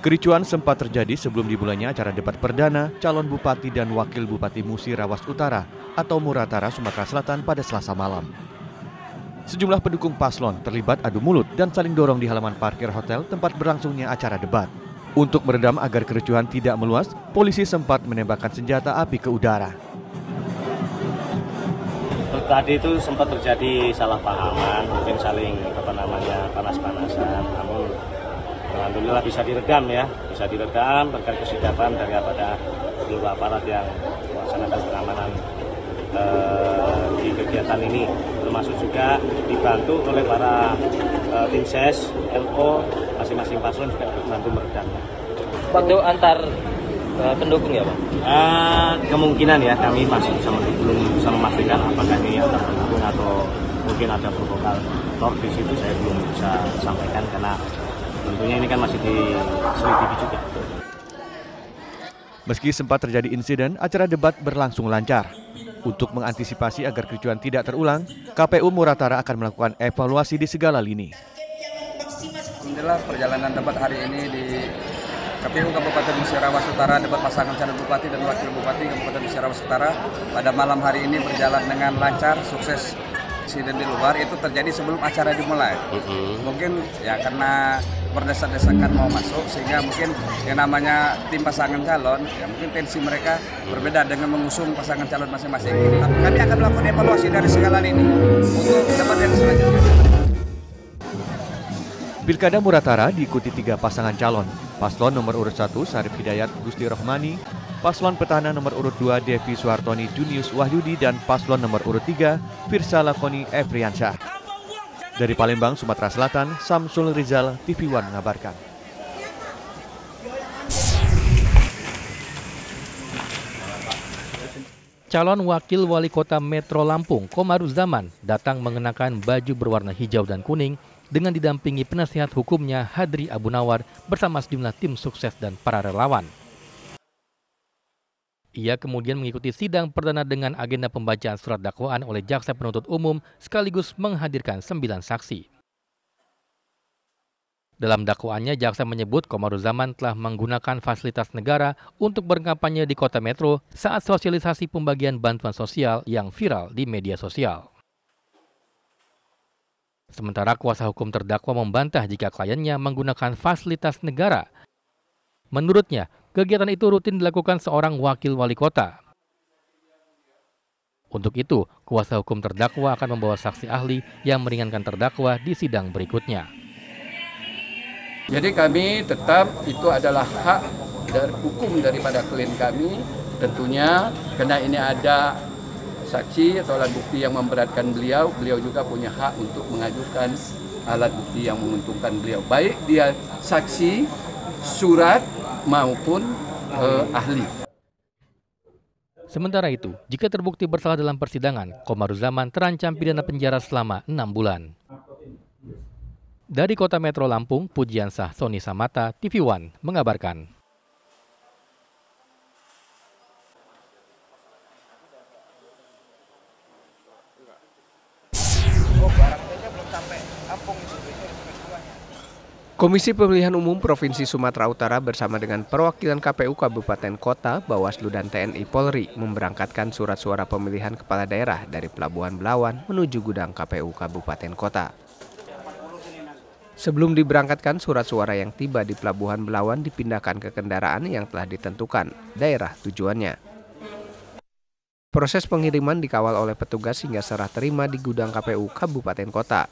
Kericuan sempat terjadi sebelum dimulainya acara debat perdana calon bupati dan wakil bupati Musi Rawas Utara atau Muratara, Sumatera Selatan pada Selasa malam. Sejumlah pendukung paslon terlibat adu mulut dan saling dorong di halaman parkir hotel tempat berlangsungnya acara debat. Untuk meredam agar kericuhan tidak meluas, polisi sempat menembakkan senjata api ke udara. Tadi itu sempat terjadi salah pahaman, mungkin saling panas-panasan, namun alhamdulillah bisa diredam berkat kesigapan daripada seluruh aparat yang melaksanakan pengamanan di kegiatan ini, termasuk juga dibantu oleh para tim ses, LO, masing-masing paslon juga membantu meredamnya. Itu antar pendukung ya Pak? Kemungkinan ya, kami masih belum bisa memastikan apakah ini antar pendukung atau mungkin ada provokator di situ, saya belum bisa sampaikan karena tentunya ini kan masih diselidiki juga. Meski sempat terjadi insiden, acara debat berlangsung lancar. Untuk mengantisipasi agar kericuhan tidak terulang, KPU Muratara akan melakukan evaluasi di segala lini. Alhamdulillah perjalanan debat hari ini di KPU Kabupaten Musi Rawas Utara, debat pasangan calon bupati dan wakil bupati Kabupaten Musi Rawas Utara pada malam hari ini berjalan dengan lancar, sukses. Insiden di luar itu terjadi sebelum acara dimulai. Mungkin ya karena berdesak-desakan mau masuk sehingga mungkin yang namanya tim pasangan calon ya mungkin tensi mereka berbeda dengan mengusung pasangan calon masing-masing. Kami akan melakukan evaluasi dari segala lini untuk debat yang selanjutnya. Pilkada Muratara diikuti 3 pasangan calon. Paslon nomor urut 1 Sarif Hidayat Gusti Rohmani, paslon petahana nomor urut 2 Devi Suhartoni Junius Wahyudi, dan paslon nomor urut 3 Firsa Lakoni Efriansyah. Dari Palembang, Sumatera Selatan, Samsul Rizal, TV One mengabarkan. Calon Wakil Wali Kota Metro Lampung, Komaruzzaman, datang mengenakan baju berwarna hijau dan kuning dengan didampingi penasihat hukumnya Hadri Abu Nawar bersama sejumlah tim sukses dan para relawan. Ia kemudian mengikuti sidang perdana dengan agenda pembacaan surat dakwaan oleh jaksa penuntut umum sekaligus menghadirkan 9 saksi. Dalam dakwaannya, jaksa menyebut Komaruzzaman telah menggunakan fasilitas negara untuk berkampanye di kota Metro saat sosialisasi pembagian bantuan sosial yang viral di media sosial. Sementara kuasa hukum terdakwa membantah jika kliennya menggunakan fasilitas negara. Menurutnya, kegiatan itu rutin dilakukan seorang wakil wali kota. Untuk itu, kuasa hukum terdakwa akan membawa saksi ahli yang meringankan terdakwa di sidang berikutnya. Jadi kami tetap itu adalah hak dan hukum daripada klien kami. Tentunya karena ini ada saksi atau alat bukti yang memberatkan beliau, beliau juga punya hak untuk mengajukan alat bukti yang menguntungkan beliau. Baik dia saksi, surat maupun ahli. Sementara itu, jika terbukti bersalah dalam persidangan, Komaruzzaman terancam pidana penjara selama 6 bulan. Dari Kota Metro Lampung, Pujiansah Sony Samata, TV One mengabarkan. Komisi Pemilihan Umum Provinsi Sumatera Utara bersama dengan perwakilan KPU Kabupaten Kota, Bawaslu dan TNI Polri memberangkatkan surat suara pemilihan kepala daerah dari Pelabuhan Belawan menuju gudang KPU Kabupaten Kota. Sebelum diberangkatkan, surat suara yang tiba di Pelabuhan Belawan dipindahkan ke kendaraan yang telah ditentukan daerah tujuannya. Proses pengiriman dikawal oleh petugas hingga serah terima di gudang KPU Kabupaten Kota.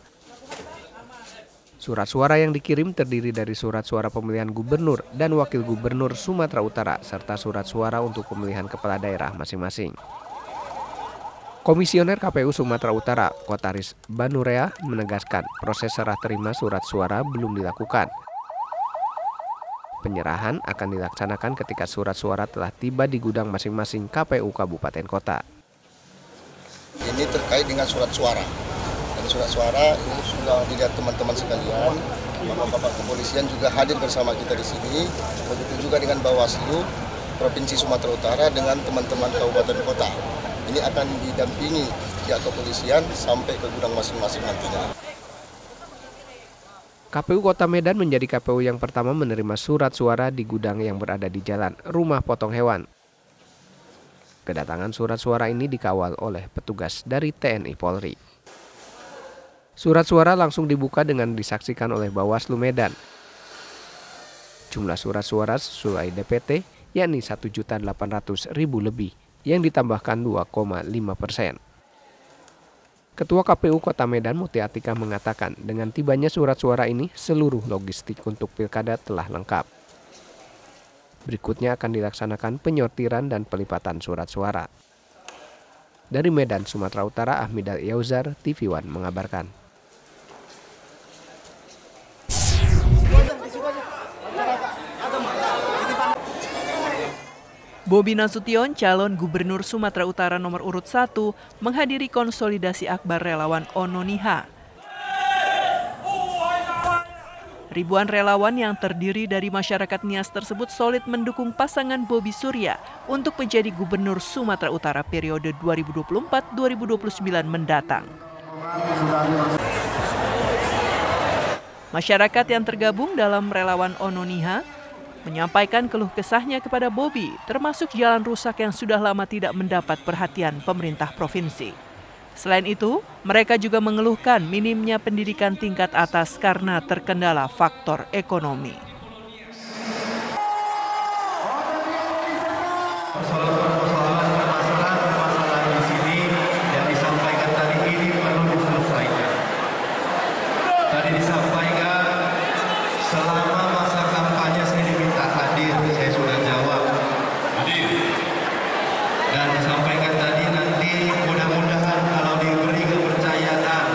Surat suara yang dikirim terdiri dari surat suara pemilihan gubernur dan wakil gubernur Sumatera Utara serta surat suara untuk pemilihan kepala daerah masing-masing. Komisioner KPU Sumatera Utara, Kotaris Banurea, menegaskan proses serah terima surat suara belum dilakukan. Penyerahan akan dilaksanakan ketika surat suara telah tiba di gudang masing-masing KPU Kabupaten Kota. Ini terkait dengan surat suara. Surat suara ini sudah dilihat teman-teman sekalian, Bapak-bapak kepolisian juga hadir bersama kita di sini, begitu juga dengan Bawaslu Provinsi Sumatera Utara dengan teman-teman kabupaten kota. Ini akan didampingi pihak kepolisian sampai ke gudang masing-masing nantinya. KPU Kota Medan menjadi KPU yang pertama menerima surat suara di gudang yang berada di jalan Rumah Potong Hewan. Kedatangan surat suara ini dikawal oleh petugas dari TNI Polri. Surat suara langsung dibuka dengan disaksikan oleh Bawaslu Medan. Jumlah surat suara sesuai DPT yakni 1.800.000 lebih yang ditambahkan 2,5%. Ketua KPU Kota Medan Muti Atika mengatakan dengan tibanya surat suara ini seluruh logistik untuk pilkada telah lengkap. Berikutnya akan dilaksanakan penyortiran dan pelipatan surat suara. Dari Medan, Sumatera Utara, Ahmidal Yauzar, TV One mengabarkan. Bobi Nasution, calon Gubernur Sumatera Utara nomor urut 1, menghadiri konsolidasi akbar relawan Ononiha. Ribuan relawan yang terdiri dari masyarakat Nias tersebut solid mendukung pasangan Bobi Surya untuk menjadi Gubernur Sumatera Utara periode 2024-2029 mendatang. Masyarakat yang tergabung dalam relawan Ononiha menyampaikan keluh kesahnya kepada Bobi, termasuk jalan rusak yang sudah lama tidak mendapat perhatian pemerintah provinsi. Selain itu, mereka juga mengeluhkan minimnya pendidikan tingkat atas karena terkendala faktor ekonomi. Permasalahan di sini yang disampaikan tadi ini perlu diselesaikan. Tadi disampaikan selama masa kampanye saya diminta hadir, saya sudah jawab hadir. Dan disampaikan tadi nanti mudah-mudahan kalau diberi kepercayaan,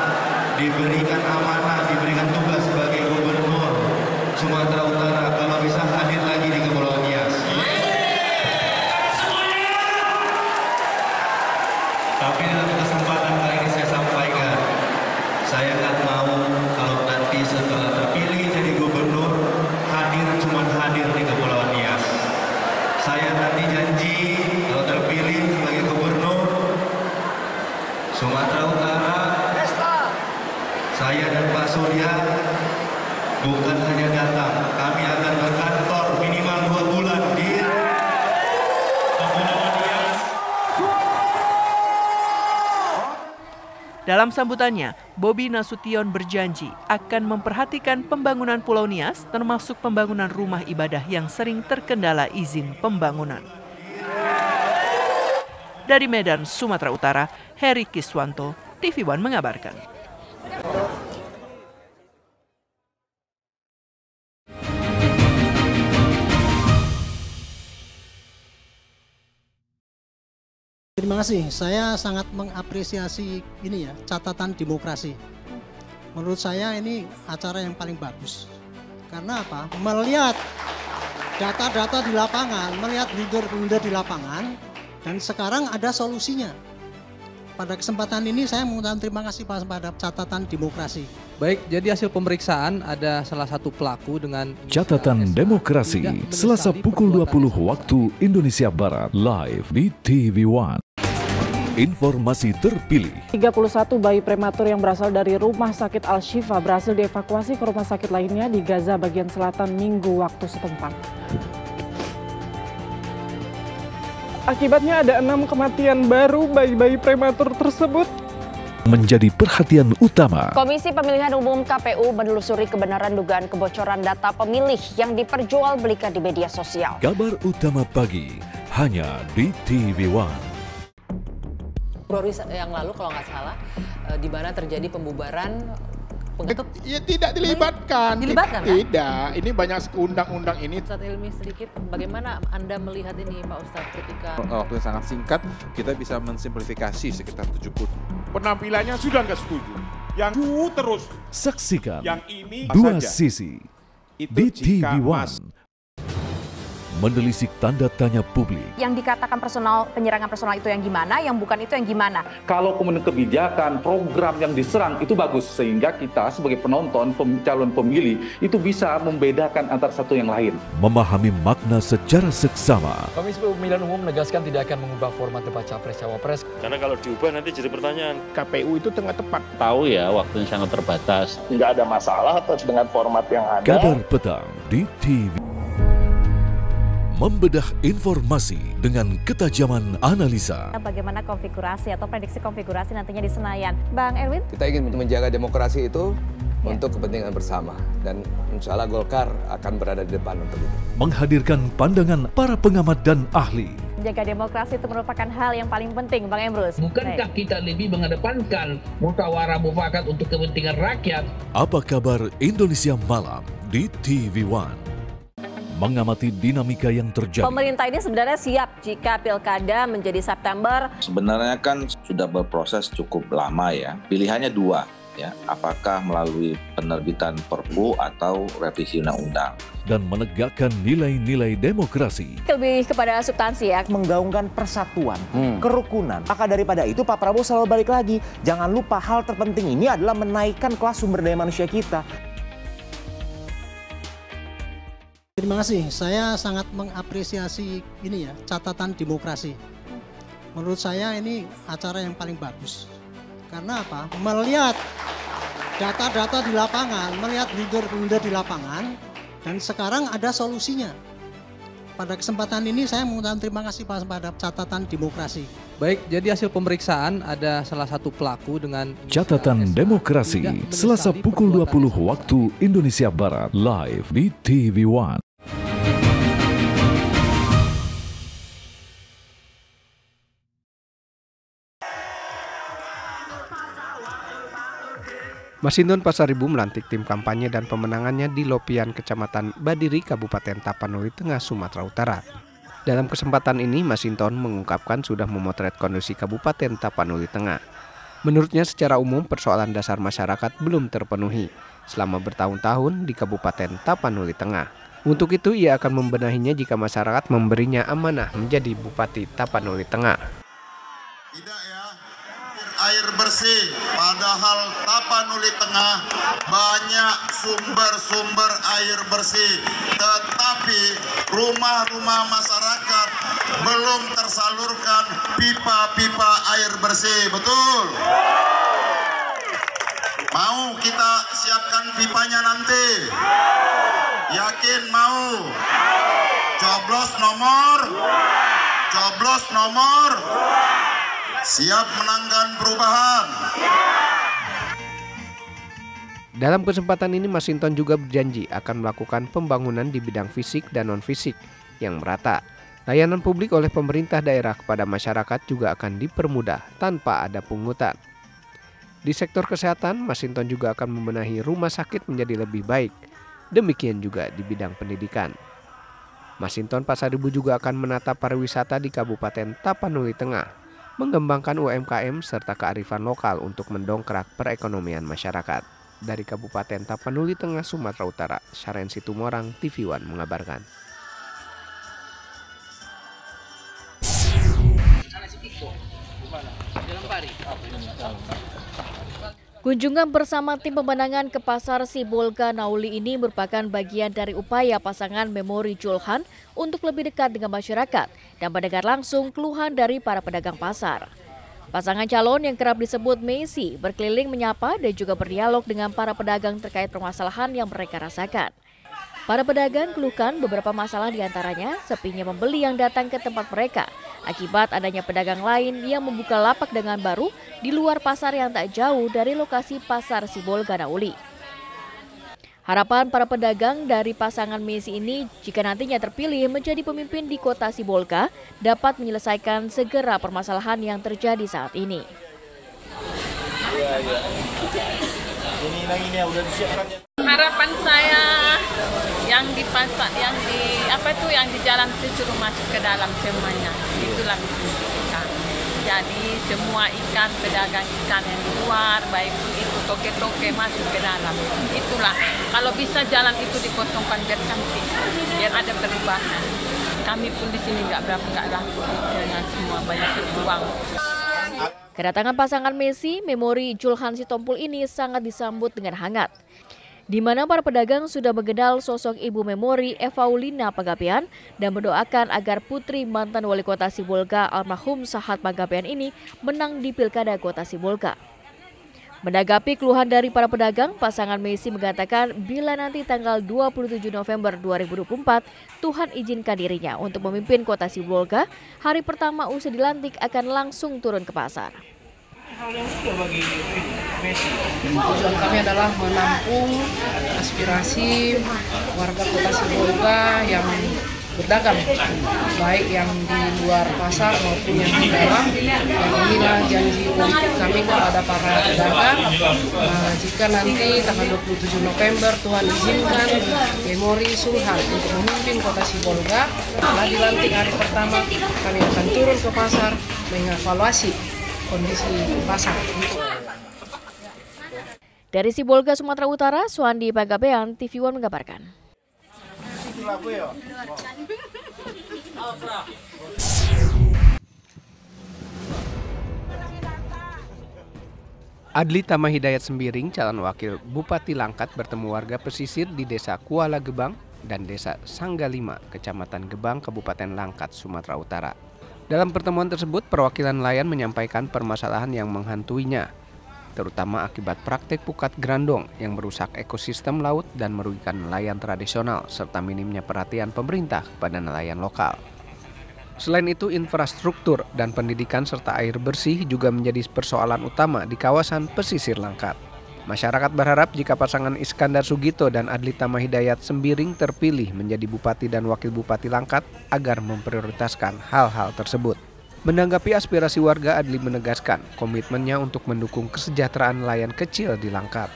diberikan amanah, diberikan tugas sebagai Gubernur Sumatera Utara, kalau bisa hadir lagi di Kepulauan Nias. Tapi dalam kesempatan kali ini saya sampaikan, saya nggak mau kalau nanti setelah terpilih jadi gubernur, cuma hadir di Kepulauan Nias. Saya nanti janji kalau terpilih sebagai gubernur Sumatera Utara, saya dan Pak Surya bukan hanya datang, kami akan berkantor minimal 2 bulan di Kepulauan Nias. Dalam sambutannya, Bobi Nasution berjanji akan memperhatikan pembangunan Pulau Nias, termasuk pembangunan rumah ibadah yang sering terkendala izin pembangunan. Dari Medan, Sumatera Utara, Heri Kiswanto, TV One mengabarkan. Terima kasih, saya sangat mengapresiasi ini ya, catatan demokrasi. Menurut saya ini acara yang paling bagus. Karena apa? Melihat data-data di lapangan, melihat blunder-blunder di lapangan, dan sekarang ada solusinya. Pada kesempatan ini saya mengucapkan terima kasih pada catatan demokrasi. Baik, jadi hasil pemeriksaan ada salah satu pelaku dengan Catatan Demokrasi, Selasa pukul 20 waktu Indonesia Barat, live di TV One. Informasi terpilih. 31 bayi prematur yang berasal dari Rumah Sakit Al-Shifa berhasil dievakuasi ke rumah sakit lainnya di Gaza bagian selatan Minggu waktu setempat. Akibatnya ada 6 kematian baru bayi-bayi prematur tersebut. Menjadi perhatian utama. Komisi Pemilihan Umum KPU menelusuri kebenaran dugaan kebocoran data pemilih yang diperjualbelikan di media sosial. Kabar utama pagi hanya di TV One. Februari yang lalu kalau nggak salah, di mana terjadi pembubaran. Ya tidak dilibatkan. Dilibatkan kan? Tidak, ini banyak undang-undang ini. Ustadz Ilmi sedikit, bagaimana Anda melihat ini Pak Ustadz ketika... Waktu yang sangat singkat, kita bisa mensimplifikasi sekitar 70. Penampilannya sudah nggak setuju. Yang terus. Saksikan yang ini dua saja. sisi Itu di TV One. menelisik tanda tanya publik. Yang dikatakan penyerangan personal itu yang gimana, yang bukan itu yang gimana. Kalau kemudian kebijakan, program yang diserang itu bagus, sehingga kita sebagai penonton, calon pemilih itu bisa membedakan antara satu yang lain. Memahami makna secara seksama. Komisi Pemilihan Umum menegaskan tidak akan mengubah format debat Capres-Cawapres. Karena kalau diubah nanti jadi pertanyaan. KPU itu tengah tepat. Tahu ya, waktunya sangat terbatas. Nggak ada masalah atas dengan format yang ada. Kabar Petang di TV. Membedah informasi dengan ketajaman analisa. Bagaimana konfigurasi atau prediksi konfigurasi nantinya di Senayan. Bang Erwin? Kita ingin menjaga demokrasi itu untuk kepentingan bersama. Dan insya Allah Golkar akan berada di depan untuk itu. Menghadirkan pandangan para pengamat dan ahli. Menjaga demokrasi itu merupakan hal yang paling penting, Bang Emrus. Bukankah kita lebih mengedepankan musyawarah mufakat untuk kepentingan rakyat? Apa kabar Indonesia Malam di TV One? Mengamati dinamika yang terjadi. Pemerintah ini sebenarnya siap jika pilkada menjadi September. Sebenarnya kan sudah berproses cukup lama ya. Pilihannya dua ya, apakah melalui penerbitan Perpu atau revisi undang-undang. Dan menegakkan nilai-nilai demokrasi. Lebih kepada substansi ya. Menggaungkan persatuan, kerukunan. Maka daripada itu Pak Prabowo selalu balik lagi. Jangan lupa hal terpenting ini adalah menaikkan kelas sumber daya manusia kita. Terima kasih, saya sangat mengapresiasi ini ya, catatan demokrasi. Menurut saya ini acara yang paling bagus. Karena apa? Melihat data-data di lapangan, melihat blunder-blunder di lapangan, dan sekarang ada solusinya. Pada kesempatan ini saya mengucapkan terima kasih pada catatan demokrasi. Baik, jadi hasil pemeriksaan ada salah satu pelaku dengan Catatan Demokrasi, Selasa pukul 20 waktu Indonesia Barat, live di TV One. Masinton Pasaribu melantik tim kampanye dan pemenangannya di Lopian, Kecamatan Badiri, Kabupaten Tapanuli Tengah, Sumatera Utara. Dalam kesempatan ini, Masinton mengungkapkan sudah memotret kondisi Kabupaten Tapanuli Tengah. Menurutnya secara umum persoalan dasar masyarakat belum terpenuhi selama bertahun-tahun di Kabupaten Tapanuli Tengah. Untuk itu ia akan membenahinya jika masyarakat memberinya amanah menjadi Bupati Tapanuli Tengah. Air bersih, padahal Tapanuli Tengah banyak sumber-sumber air bersih, tetapi rumah-rumah masyarakat belum tersalurkan pipa-pipa air bersih, betul? Mau kita siapkan pipanya nanti? Yakin mau? Coblos nomor. Siap menangkan perubahan. Dalam kesempatan ini Masinton juga berjanji akan melakukan pembangunan di bidang fisik dan non-fisik yang merata. Layanan publik oleh pemerintah daerah kepada masyarakat juga akan dipermudah tanpa ada pungutan. Di sektor kesehatan, Masinton juga akan membenahi rumah sakit menjadi lebih baik. Demikian juga di bidang pendidikan. Masinton Pasaribu juga akan menata pariwisata di Kabupaten Tapanuli Tengah, mengembangkan UMKM serta kearifan lokal untuk mendongkrak perekonomian masyarakat. Dari Kabupaten Tapanuli Tengah, Sumatera Utara, Syaren Situmorang, TV One mengabarkan. Kunjungan bersama tim pemenangan ke Pasar Sibolga Nauli ini merupakan bagian dari upaya pasangan Memori Julhan untuk lebih dekat dengan masyarakat dan mendengar langsung keluhan dari para pedagang pasar. Pasangan calon yang kerap disebut Messi berkeliling menyapa dan juga berdialog dengan para pedagang terkait permasalahan yang mereka rasakan. Para pedagang keluhkan beberapa masalah diantaranya sepinya pembeli yang datang ke tempat mereka akibat adanya pedagang lain yang membuka lapak dagangan baru di luar pasar yang tak jauh dari lokasi Pasar Sibolga Nauli. Harapan para pedagang dari pasangan Messi ini jika nantinya terpilih menjadi pemimpin di kota Sibolga dapat menyelesaikan segera permasalahan yang terjadi saat ini. Ini udah disiapkan. Harapan saya yang di pasar, yang di jalan disuruh masuk ke dalam semuanya. Itulah misi kita. Jadi semua ikan, pedagang ikan yang di luar, baik itu toke-toke masuk ke dalam. Itulah, kalau bisa jalan itu dikosongkan biar cantik, biar ada perubahan. Kami pun di sini nggak laku dengan semua, banyak berjuang. Kedatangan pasangan Messi, Memori Julhan Sitompul ini sangat disambut dengan hangat. Di mana para pedagang sudah mengenal sosok Ibu Memori Evaulina Panggabean dan mendoakan agar putri mantan wali kota Sibolga almarhum Sahat Panggabean ini menang di Pilkada Kota Sibolga. Menanggapi keluhan dari para pedagang, pasangan Messi mengatakan bila nanti tanggal 27 November 2024 Tuhan izinkan dirinya untuk memimpin Kota Sibolga, hari pertama usai dilantik akan langsung turun ke pasar. Hal yang mudah bagi Messi. Tujuan kami adalah menampung aspirasi warga Kota Sibolga yang berdagang, baik yang di luar pasar maupun yang di dalam. Dan inilah janji politik kami kepada para pedagang. Jika nanti tanggal 27 November Tuhan izinkan Memori Julhan untuk memimpin Kota Sibolga, setelah dilantik hari pertama kami akan turun ke pasar mengevaluasi kondisi pasar. Dari Sibolga, Sumatera Utara, Suandi Panggabean, TV One mengabarkan. Adli Tama Hidayat Sembiring, calon wakil Bupati Langkat, bertemu warga pesisir di Desa Kuala Gebang dan Desa Sanggalima, Kecamatan Gebang, Kabupaten Langkat, Sumatera Utara. Dalam pertemuan tersebut, perwakilan nelayan menyampaikan permasalahan yang menghantuinya, terutama akibat praktik pukat grandong yang merusak ekosistem laut dan merugikan nelayan tradisional, serta minimnya perhatian pemerintah kepada nelayan lokal. Selain itu, infrastruktur dan pendidikan serta air bersih juga menjadi persoalan utama di kawasan pesisir Langkat. Masyarakat berharap jika pasangan Iskandar Sugito dan Adli Tama Hidayat Sembiring terpilih menjadi Bupati dan Wakil Bupati Langkat agar memprioritaskan hal-hal tersebut. Menanggapi aspirasi warga, Adli menegaskan komitmennya untuk mendukung kesejahteraan nelayan kecil di Langkat.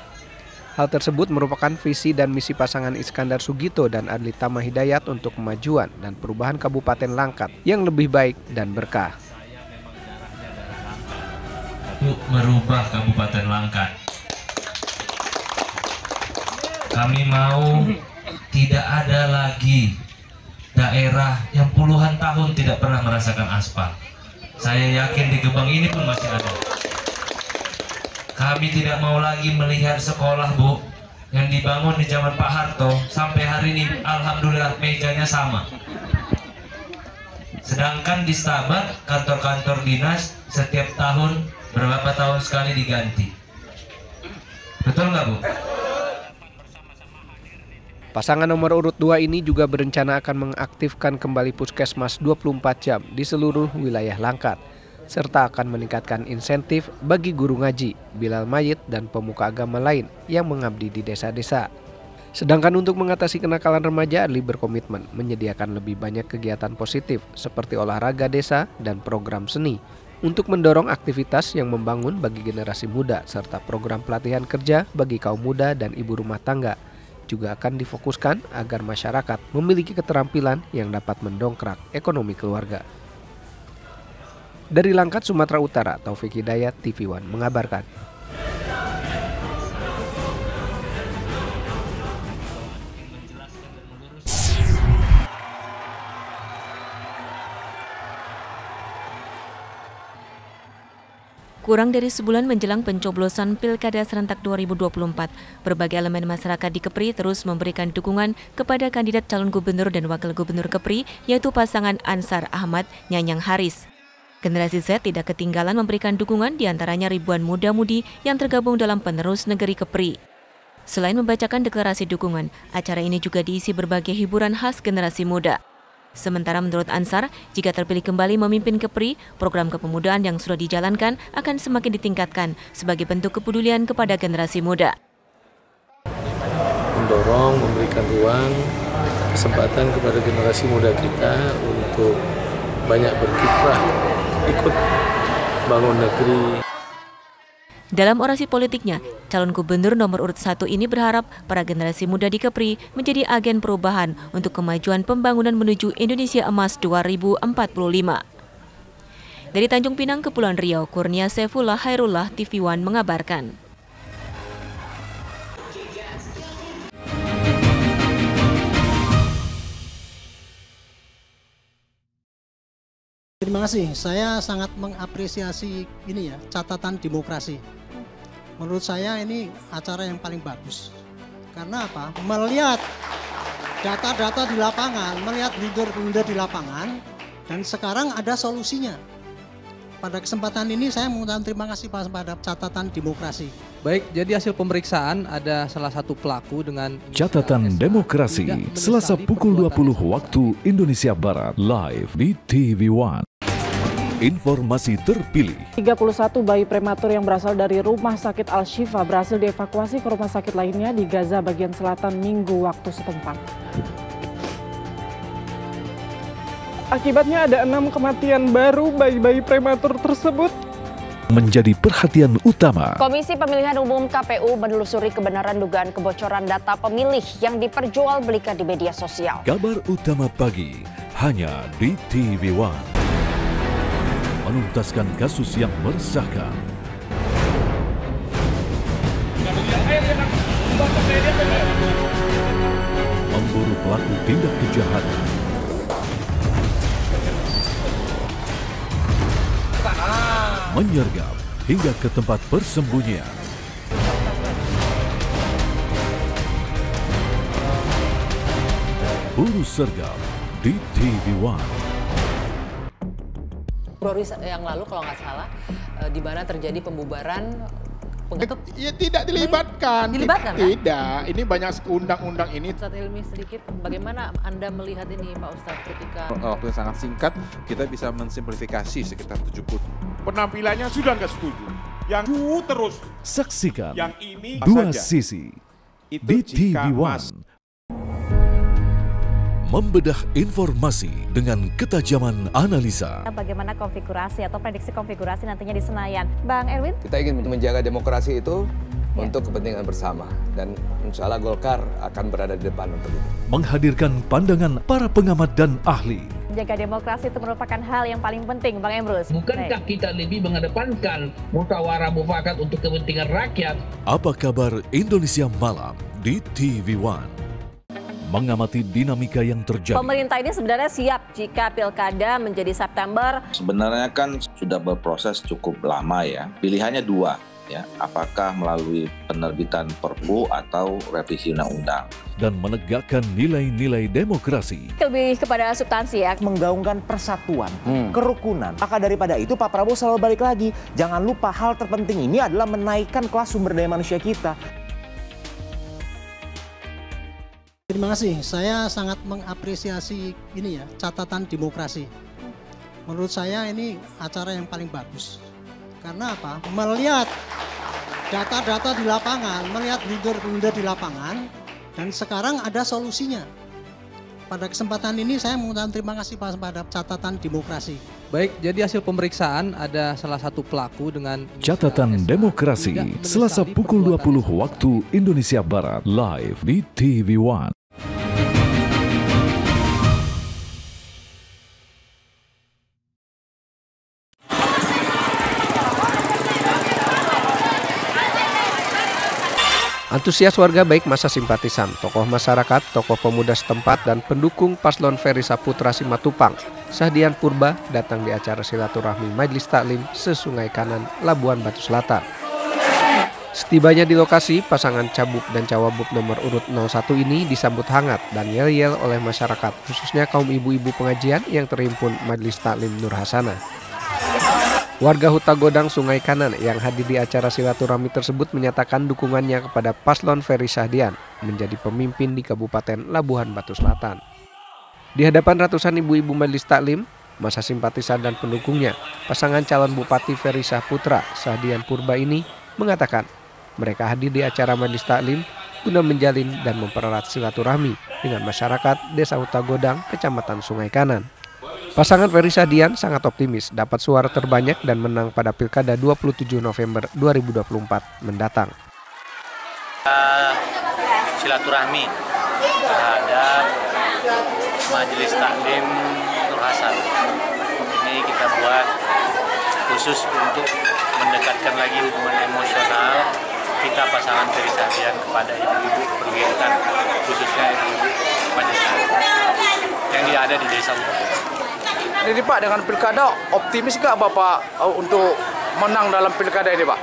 Hal tersebut merupakan visi dan misi pasangan Iskandar Sugito dan Adli Tama Hidayat untuk kemajuan dan perubahan Kabupaten Langkat yang lebih baik dan berkah. Untuk merubah Kabupaten Langkat, kami mau tidak ada lagi daerah yang puluhan tahun tidak pernah merasakan aspal. Saya yakin di Gebang ini pun masih ada. Kami tidak mau lagi melihat sekolah, Bu, yang dibangun di zaman Pak Harto sampai hari ini alhamdulillah mejanya sama. Sedangkan di Stabat, kantor-kantor dinas setiap tahun berapa tahun sekali diganti. Betul nggak, Bu? Pasangan nomor urut 2 ini juga berencana akan mengaktifkan kembali puskesmas 24 jam di seluruh wilayah Langkat, serta akan meningkatkan insentif bagi guru ngaji, bilal mayit, dan pemuka agama lain yang mengabdi di desa-desa. Sedangkan untuk mengatasi kenakalan remaja, Adli berkomitmen menyediakan lebih banyak kegiatan positif seperti olahraga desa dan program seni untuk mendorong aktivitas yang membangun bagi generasi muda, serta program pelatihan kerja bagi kaum muda dan ibu rumah tangga juga akan difokuskan agar masyarakat memiliki keterampilan yang dapat mendongkrak ekonomi keluarga. Dari Langkat, Sumatera Utara, Taufik Hidayat, TV One mengabarkan. Kurang dari sebulan menjelang pencoblosan Pilkada Serentak 2024, berbagai elemen masyarakat di Kepri terus memberikan dukungan kepada kandidat calon gubernur dan wakil gubernur Kepri, yaitu pasangan Ansar Ahmad Nyanyang Haris. Generasi Z tidak ketinggalan memberikan dukungan, diantaranya ribuan muda-mudi yang tergabung dalam penerus negeri Kepri. Selain membacakan deklarasi dukungan, acara ini juga diisi berbagai hiburan khas generasi muda. Sementara menurut Ansar, jika terpilih kembali memimpin Kepri, program kepemudaan yang sudah dijalankan akan semakin ditingkatkan sebagai bentuk kepedulian kepada generasi muda. Mendorong, memberikan ruang, kesempatan kepada generasi muda kita untuk banyak berkiprah, ikut bangun negeri. Dalam orasi politiknya, calon gubernur nomor urut 1 ini berharap para generasi muda di Kepri menjadi agen perubahan untuk kemajuan pembangunan menuju Indonesia Emas 2045. Dari Tanjung Pinang, Kepulauan Riau, Kurnia Saifullah Hairullah, TV One mengabarkan. Terima kasih. Saya sangat mengapresiasi ini ya, catatan demokrasi. Menurut saya ini acara yang paling bagus. Karena apa? Melihat data-data di lapangan, melihat leader-leader di lapangan, dan sekarang ada solusinya. Pada kesempatan ini saya mengucapkan terima kasih pada catatan demokrasi. Baik, jadi hasil pemeriksaan ada salah satu pelaku dengan Catatan Demokrasi, Selasa pukul 20 waktu Indonesia Barat, live di TV One. Informasi terpilih. 31 bayi prematur yang berasal dari Rumah Sakit Al-Shifa berhasil dievakuasi ke rumah sakit lainnya di Gaza bagian selatan Minggu waktu setempat. Akibatnya ada 6 kematian baru bayi-bayi prematur tersebut. Menjadi perhatian utama. Komisi Pemilihan Umum KPU menelusuri kebenaran dugaan kebocoran data pemilih yang diperjualbelikan di media sosial. Kabar utama pagi hanya di TV One. Menuntaskan kasus yang meresahkan. Memburu pelaku tindak kejahatan. Menyergap hingga ke tempat persembunyian. Buru sergap di TV One. Februari yang lalu kalau nggak salah, di mana terjadi pembubaran Ya tidak dilibatkan. Dilibatkan kan? Tidak, ini banyak undang-undang ini. Ustadz Ilmi sedikit, bagaimana Anda melihat ini Pak Ustadz ketika waktu yang sangat singkat kita bisa mensimplifikasi sekitar 70. Penampilannya sudah nggak setuju. Yang terus. Saksikan yang ini dua saja. sisi Itu di jika TV One. Membedah informasi dengan ketajaman analisa. Bagaimana konfigurasi atau prediksi konfigurasi nantinya di Senayan, Bang Erwin? Kita ingin menjaga demokrasi itu untuk kepentingan bersama, dan insya Allah Golkar akan berada di depan untuk itu. Menghadirkan pandangan para pengamat dan ahli. Menjaga demokrasi itu merupakan hal yang paling penting, Bang Emrus. Bukankah kita lebih mengedepankan musyawarah mufakat untuk kepentingan rakyat? Apa kabar Indonesia Malam di TV One? Mengamati dinamika yang terjadi. Pemerintah ini sebenarnya siap jika pilkada menjadi September. Sebenarnya kan sudah berproses cukup lama ya. Pilihannya dua ya, apakah melalui penerbitan Perpu atau revisi undang-undang. Dan menegakkan nilai-nilai demokrasi. Lebih kepada substansi ya. Menggaungkan persatuan, kerukunan. Maka daripada itu Pak Prabowo selalu balik lagi. Jangan lupa hal terpenting ini adalah menaikkan kelas sumber daya manusia kita. Terima kasih. Saya sangat mengapresiasi ini ya, catatan demokrasi. Menurut saya ini acara yang paling bagus. Karena apa? Melihat data-data di lapangan, melihat leader-leader di lapangan, dan sekarang ada solusinya. Pada kesempatan ini saya mengucapkan terima kasih pada catatan demokrasi. Baik, jadi hasil pemeriksaan ada salah satu pelaku dengan Catatan Demokrasi, Selasa pukul 20 waktu Indonesia Barat, live di TV One. Antusias warga baik masa simpatisan, tokoh masyarakat, tokoh pemuda setempat, dan pendukung paslon Ferry Saputra Simatupang, Sahdian Purba datang di acara silaturahmi Majelis Taklim Sesungai Kanan, Labuan Batu Selatan. Setibanya di lokasi, pasangan Cabub dan Cawabub nomor urut 01 ini disambut hangat dan yel-yel oleh masyarakat, khususnya kaum ibu-ibu pengajian yang terhimpun Majelis Taklim Nur Hasanah. Warga Huta Godang Sungai Kanan yang hadir di acara silaturahmi tersebut menyatakan dukungannya kepada paslon Ferry Sahdian menjadi pemimpin di Kabupaten Labuhan Batu Selatan. Di hadapan ratusan ibu-ibu Majelis Taklim, masa simpatisan dan pendukungnya, pasangan calon Bupati Ferry Saputra Sahdian Purba ini mengatakan mereka hadir di acara Majelis Taklim guna menjalin dan mempererat silaturahmi dengan masyarakat Desa Huta Godang, Kecamatan Sungai Kanan. Pasangan Ferry Sahdian sangat optimis dapat suara terbanyak dan menang pada Pilkada 27 November 2024 mendatang. Silaturahmi terhadap Majelis Taklim Nur Hasanah. Ini kita buat khusus untuk mendekatkan lagi hubungan emosional kita pasangan Ferry Sahdian kepada ibu-ibu perwira, khususnya ibu-ibu Majelis Taklim yang ada di Desa Huta. Ini Pak, dengan pilkada optimis nggak Bapak untuk menang dalam pilkada ini Pak?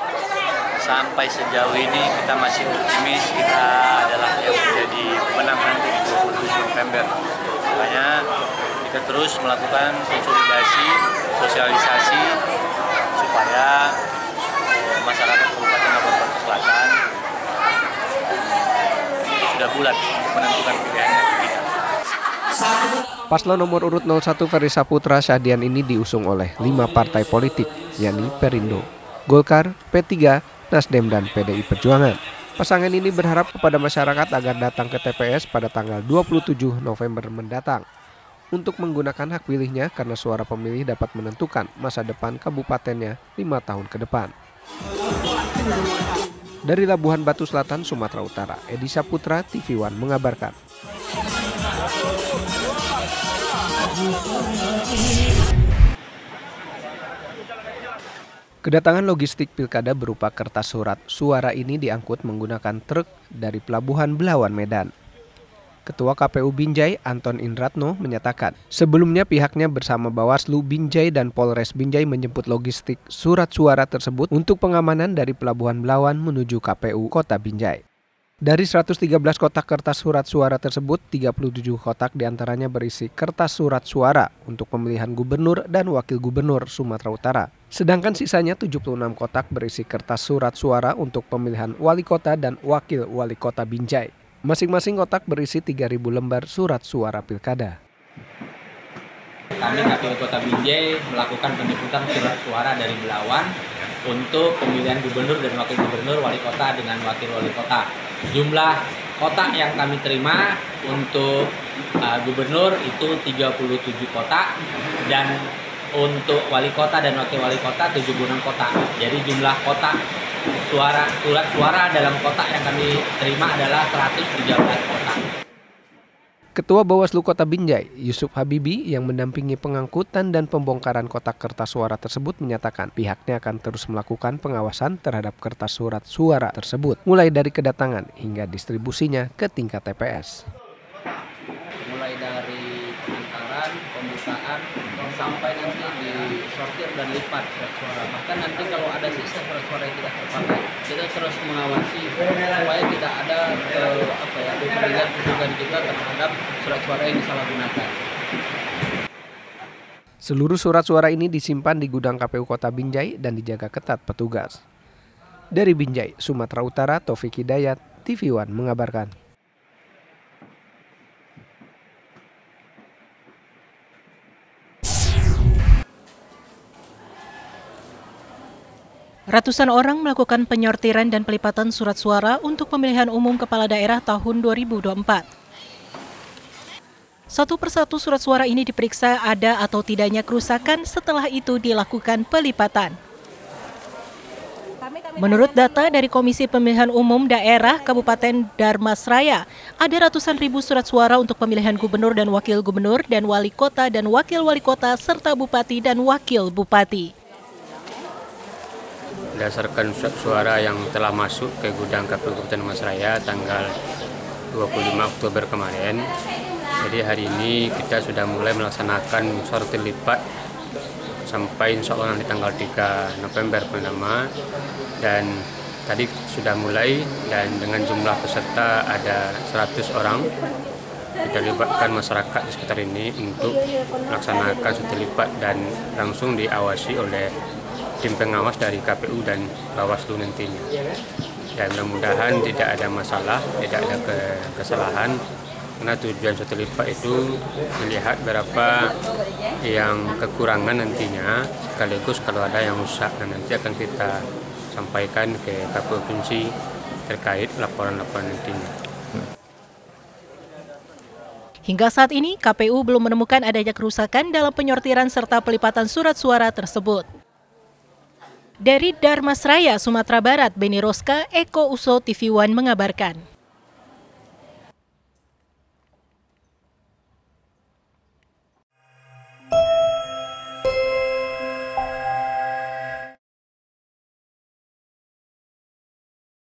Sampai sejauh ini kita masih optimis kita adalah yang menjadi pemenang nanti di 27 November. Makanya kita terus melakukan konsolidasi, sosialisasi supaya masyarakat Kabupaten Labuan Batu Selatan sudah bulat untuk menentukan pilihannya ke kita. Paslon nomor urut 01 Ferry Saputra Syahdian ini diusung oleh 5 partai politik, yakni Perindo, Golkar, P3, Nasdem, dan PDI Perjuangan. Pasangan ini berharap kepada masyarakat agar datang ke TPS pada tanggal 27 November mendatang untuk menggunakan hak pilihnya karena suara pemilih dapat menentukan masa depan kabupatennya 5 tahun ke depan. Dari Labuhan Batu Selatan, Sumatera Utara, Edi Saputra, TV One mengabarkan. Kedatangan logistik pilkada berupa kertas surat suara ini diangkut menggunakan truk dari Pelabuhan Belawan, Medan. Ketua KPU Binjai, Anton Indratno, menyatakan sebelumnya pihaknya bersama Bawaslu Binjai dan Polres Binjai menjemput logistik surat suara tersebut untuk pengamanan dari Pelabuhan Belawan menuju KPU Kota Binjai. Dari 113 kotak kertas surat suara tersebut, 37 kotak diantaranya berisi kertas surat suara untuk pemilihan gubernur dan wakil gubernur Sumatera Utara. Sedangkan sisanya 76 kotak berisi kertas surat suara untuk pemilihan wali kota dan wakil wali kota Binjai. Masing-masing kotak berisi 3.000 lembar surat suara pilkada. Kami KPU Kota Binjai melakukan penjemputan surat suara dari Belawan untuk pemilihan gubernur dan wakil gubernur, wali kota dengan wakil wali kota. Jumlah kotak yang kami terima untuk gubernur itu 37 kotak dan untuk wali kota dan wakil wali kota 76 kotak. Jadi jumlah kotak surat suara dalam kotak yang kami terima adalah 113 kotak. Ketua Bawaslu Kota Binjai, Yusuf Habibi, yang mendampingi pengangkutan dan pembongkaran kotak kertas suara tersebut menyatakan pihaknya akan terus melakukan pengawasan terhadap kertas surat suara tersebut, mulai dari kedatangan hingga distribusinya ke tingkat TPS. Mulai dari pengantaran, pembukaan, sampai nanti disortir dan lipat surat suara. Bahkan nanti kalau ada sisa surat suara yang tidak terpakai, kita terus mengawasi supaya tidak ada kecurigaan kita terhadap surat suara yang disalahgunakan. Seluruh surat suara ini disimpan di gudang KPU Kota Binjai dan dijaga ketat petugas. Dari Binjai, Sumatera Utara, Taufik Hidayat, TV One mengabarkan. Ratusan orang melakukan penyortiran dan pelipatan surat suara untuk pemilihan umum kepala daerah tahun 2024. Satu persatu surat suara ini diperiksa ada atau tidaknya kerusakan, setelah itu dilakukan pelipatan. Menurut data dari Komisi Pemilihan Umum Daerah Kabupaten Darmasraya, ada ratusan ribu surat suara untuk pemilihan gubernur dan wakil gubernur dan wali kota dan wakil wali kota serta bupati dan wakil bupati. Berdasarkan surat suara yang telah masuk ke gudang KPU Kabupaten Darmasraya tanggal 25 Oktober kemarin. Jadi hari ini kita sudah mulai melaksanakan sortir lipat sampai insya Allah nanti tanggal 3 November pertama. Dan tadi sudah mulai dan dengan jumlah peserta ada 100 orang. Kita libatkan masyarakat di sekitar ini untuk melaksanakan sortir lipat dan langsung diawasi oleh tim pengawas dari KPU dan Bawaslu nantinya. Dan mudah-mudahan tidak ada masalah, tidak ada kesalahan, karena tujuan sortir lipat itu melihat berapa yang kekurangan nantinya, sekaligus kalau ada yang rusak, dan nanti akan kita sampaikan ke KPU Provinsi terkait laporan-laporan nantinya. Hingga saat ini, KPU belum menemukan adanya kerusakan dalam penyortiran serta pelipatan surat suara tersebut. Dari Darmasraya, Sumatera Barat, Beni Roska, Eko Uso, TV One mengabarkan.